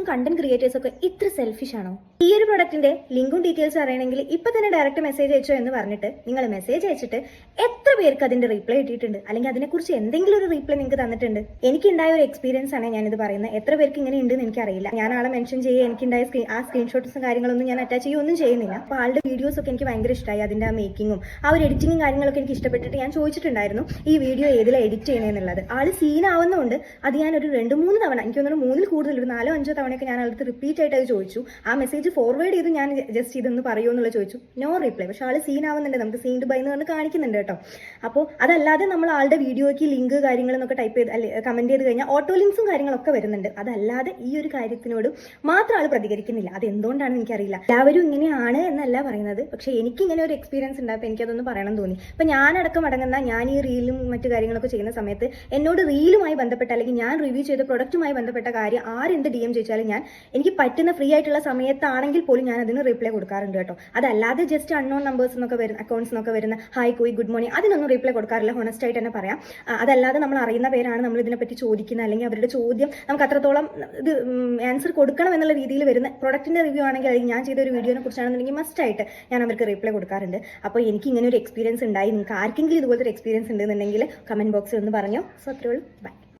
ഇൻഫ്ലുവൻസേഴ്സും content ക്രിയേറ്റേഴ്സും ഒക്കെ ഇത്ര selfish ആണോ? ഈ ഒരു പ്രൊഡക്റ്റിന്റെ ലിങ്കും ഡീറ്റെയിൽസ് അറിയണമെങ്കിൽ ഇപ്പൊ തന്നെ ഡയറക്റ്റ് മെസ്സേജ് അയച്ചോ എന്ന് പറഞ്ഞിട്ട് നിങ്ങൾ മെസ്സേജ് അയച്ചിട്ട് എത്ര പേർക്ക് അതിന്റെ റിപ്ലൈ ഇട്ടിട്ടുണ്ട്, അല്ലെങ്കിൽ അതിനെക്കുറിച്ച് എന്തെങ്കിലും ഒരു റിപ്ലൈ നിങ്ങൾക്ക് തന്നിട്ടുണ്ട്? എനിക്കുണ്ടായ ഒരു എക്സ്പീരിയൻസ് ആണ് ഞാനിത് പറയുന്നത്. എത്ര പേർക്ക് ഇങ്ങനെ ഉണ്ടെന്ന് എനിക്കറിയില്ല. ഞാൻ ആളെ മെൻഷൻ ചെയ്യുക, എനിക്കുണ്ടായ ആ സ്ക്രീൻഷോട്ട്സും കാര്യങ്ങളൊന്നും ഞാൻ അറ്റാച്ച് ചെയ്യുകയൊന്നും ചെയ്യുന്നില്ല. അപ്പോൾ ആളുടെ വീഡിയോസ് ഒക്കെ എനിക്ക് ഭയങ്കര ഇഷ്ടമായി. അതിന്റെ ആ മേക്കിങ്ങും ആ ഒരു എഡിറ്റിങ്ങും കാര്യങ്ങളൊക്കെ എനിക്ക് ഇഷ്ടപ്പെട്ടിട്ട് ഞാൻ ചോദിച്ചിട്ടുണ്ടായിരുന്നു ഈ വീഡിയോ ഏതിലാണ് എഡിറ്റ് ചെയ്യണമെന്നുള്ളത്. ആള് സീനാവുന്നതുകൊണ്ട് അത് ഞാൻ ഒരു 2-3 തവണ, എനിക്ക് തോന്നുന്നു 3-ൽ കൂടുതൽ, ഒരു 4-5 തവണയൊക്കെ ഞാൻ അടുത്ത് റിപ്പീറ്റ് ആയിട്ട് അത് ചോദിച്ചു. ആ മെസ്സേജ് ഫോർവേഡ് ചെയ്ത് ഞാൻ ജസ്റ്റ് ഇതൊന്ന് പറയുമോ എന്നുള്ളത് ചോദിച്ചു. No reply. പക്ഷെ ആള് സീനാവുന്നുണ്ട്, നമുക്ക് സീൻഡ് ബൈ എന്ന് പറഞ്ഞ് കാണിക്കുന്നുണ്ട് കേട്ടോ. അപ്പോൾ അതല്ലാതെ നമ്മൾ ആളുടെ വീഡിയോയ്ക്ക് ലിങ്ക് കാര്യങ്ങളെന്നൊക്കെ ടൈപ്പ് ചെയ്ത് കമന്റ് ചെയ്ത് കഴിഞ്ഞാൽ ഓട്ടോ ലിങ്ക്സും കാര്യങ്ങളൊക്കെ വരുന്നുണ്ട്. അതല്ലാതെ ഈ ഒരു കാര്യത്തിനോട് മാത്രം ആൾ പ്രതികരിക്കുന്നില്ല. അത് എന്തുകൊണ്ടാണെന്ന് എനിക്കറിയില്ല. എല്ലാവരും ഇങ്ങനെയാണ് എന്നല്ല പറയുന്നത്, പക്ഷെ എനിക്ക് ഇങ്ങനെ ഒരു എക്സ്പീരിയൻസ് ഉണ്ടായപ്പോൾ എനിക്കതൊന്ന് പറയണം തോന്നി. ഇപ്പൊ ഞാനടക്കം അടങ്ങുന്ന, ഞാൻ ഈ റീലും മറ്റു കാര്യങ്ങളൊക്കെ ചെയ്യുന്ന സമയത്ത് എന്നോട് റീലുമായി ബന്ധപ്പെട്ട അല്ലെങ്കിൽ ഞാൻ റിവ്യൂ ചെയ്ത പ്രൊഡക്റ്റുമായി ബന്ധപ്പെട്ട കാര്യം ആരെന്ത് DM ചോദിച്ചാലും എനിക്ക് പറ്റുന്ന ഫ്രീ ആയിട്ടുള്ള സമയത്താണെങ്കിൽ പോലും ഞാൻ അതിന് റിപ്ലൈ കൊടുക്കാറുണ്ട് കേട്ടോ. അതല്ലാതെ ജസ്റ്റ് അൺനോൺ നമ്പേഴ്സ് എന്നൊക്കെ വരുന്ന, അക്കൗണ്ട്സ് എന്നൊക്കെ വരുന്ന ഹായ് കോയി ഗുഡ് മോർണിംഗ് അതിനൊന്നും റിപ്ലൈ കൊടുക്കാറില്ല, ഹോണസ്റ്റ് ആയിട്ട് തന്നെ പറയാം. അതല്ലാതെ നമ്മൾ അറിയുന്ന പേരാണ് നമ്മൾ ഇതിനെപ്പറ്റി ചോദിക്കുന്നത്, അല്ലെങ്കിൽ അവരുടെ ചോദ്യം നമുക്ക് അത്രത്തോളം ഇത് ആൻസർ കൊടുക്കണം എന്നുള്ള രീതിയിൽ വരുന്ന പ്രൊഡക്റ്റിന്റെ റിവ്യൂ ആണെങ്കിൽ, അല്ലെങ്കിൽ ഞാൻ ചെയ്ത ഒരു വീഡിയോനെ കുറിച്ചാണെന്നുണ്ടെങ്കിൽ മസ്റ്റ് ആയിട്ട് ഞാൻ അവർക്ക് റിപ്ലൈ കൊടുക്കാറുണ്ട്. അപ്പോൾ എനിക്ക് ഇങ്ങനെ ഒരു എക്സ്പീരിയൻസ് ഉണ്ടായി. നിങ്ങൾക്ക് ആർക്കെങ്കിലും ഇതുപോലത്തെ ഒരു എക്സ്പീരിയൻസ് ഉണ്ടെന്നുണ്ടെങ്കിൽ കമന്റ് ബോക്സിൽ ഒന്ന് പറഞ്ഞോ. സോ അത്രേ ഉള്ളൂ. ബൈ.